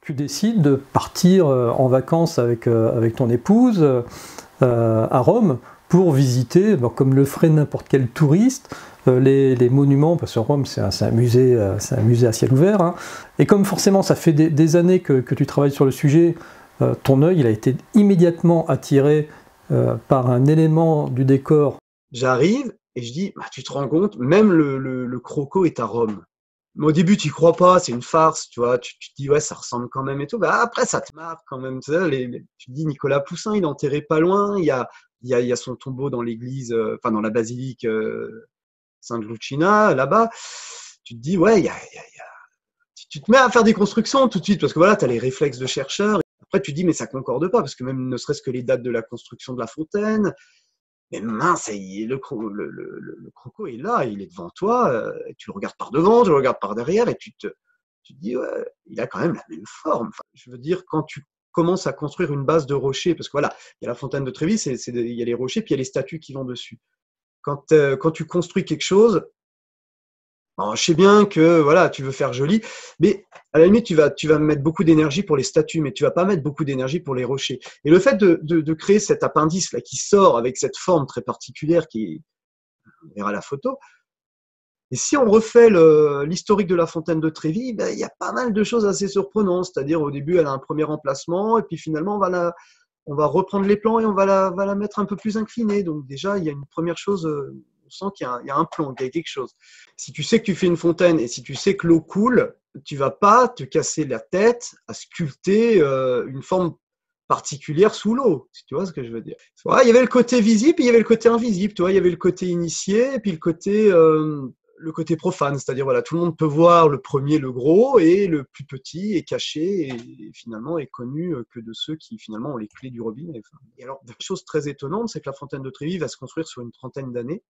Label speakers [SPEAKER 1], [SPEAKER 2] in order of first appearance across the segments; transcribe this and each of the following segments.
[SPEAKER 1] Tu décides de partir en vacances avec ton épouse à Rome pour visiter, comme le ferait n'importe quel touriste, les monuments, parce que Rome c'est un musée à ciel ouvert, hein. Et comme forcément ça fait des années que tu travailles sur le sujet, ton œil il a été immédiatement attiré par un élément du décor.
[SPEAKER 2] J'arrive et je dis, bah, tu te rends compte, même le croco est à Rome. Mais au début, tu y crois pas, c'est une farce, tu vois, tu te dis, ouais, ça ressemble quand même et tout. Bah, après, ça te marque quand même. Tu sais, tu te dis, Nicolas Poussin, il est enterré pas loin, il y a son tombeau dans l'église, enfin, dans la basilique Sainte Lucina, là-bas. Tu te dis, ouais, tu te mets à faire des constructions tout de suite, parce que voilà, tu as les réflexes de chercheur. Après, tu te dis, mais ça concorde pas, parce que même ne serait-ce que les dates de la construction de la fontaine, mais mince, le croco est là, il est devant toi, tu le regardes par devant, tu le regardes par derrière, et tu te dis, ouais, il a quand même la même forme. Enfin, je veux dire, quand tu commences à construire une base de rochers, parce que voilà, il y a la fontaine de Trévi, il y a les rochers, puis il y a les statues qui vont dessus. Quand tu construis quelque chose, bon, je sais bien que voilà, tu veux faire joli, mais à la limite, tu vas mettre beaucoup d'énergie pour les statues, mais tu vas pas mettre beaucoup d'énergie pour les rochers. Et le fait de créer cet appendice là qui sort avec cette forme très particulière on verra la photo. Et si on refait l'historique de la fontaine de Trévi, ben, il y a pas mal de choses assez surprenantes. C'est-à-dire au début, elle a un premier emplacement, et puis finalement, on va reprendre les plans et on va la mettre un peu plus inclinée. Donc déjà, il y a une première chose, on sent qu'il y a un plan, qu'il y a quelque chose. Si tu sais que tu fais une fontaine et si tu sais que l'eau coule, tu vas pas te casser la tête à sculpter une forme particulière sous l'eau, si tu vois ce que je veux dire. Ouais, il y avait le côté visible, puis il y avait le côté invisible, tu vois, il y avait le côté initié, et puis le côté profane, c'est-à-dire voilà, tout le monde peut voir le premier, le gros, et le plus petit est caché et finalement est connu que de ceux qui finalement ont les clés du robinet. Enfin, et alors, une chose très étonnante, c'est que la fontaine de Trévi va se construire sur une trentaine d'années,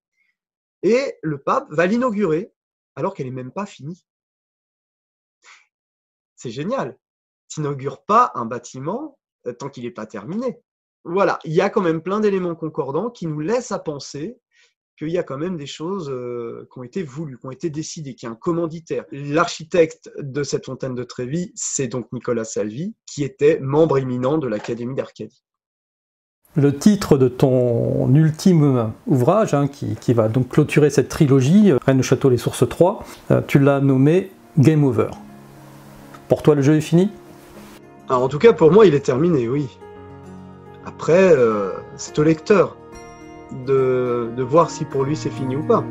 [SPEAKER 2] et le pape va l'inaugurer alors qu'elle n'est même pas finie. C'est génial. Tu n'inaugures pas un bâtiment tant qu'il n'est pas terminé. Voilà, il y a quand même plein d'éléments concordants qui nous laissent à penser qu'il y a quand même des choses qui ont été voulues, qui ont été décidées, qu'il y a un commanditaire. L'architecte de cette fontaine de Trévi, c'est donc Nicolas Salvi, qui était membre éminent de l'Académie d'Arcadie.
[SPEAKER 1] Le titre de ton ultime ouvrage, hein, qui va donc clôturer cette trilogie, Rennes le Château, les Sources 3, tu l'as nommé Game Over. Pour toi, le jeu est fini ?
[SPEAKER 2] Alors, en tout cas, pour moi, il est terminé, oui. Après, c'est au lecteur de voir si pour lui c'est fini ou pas.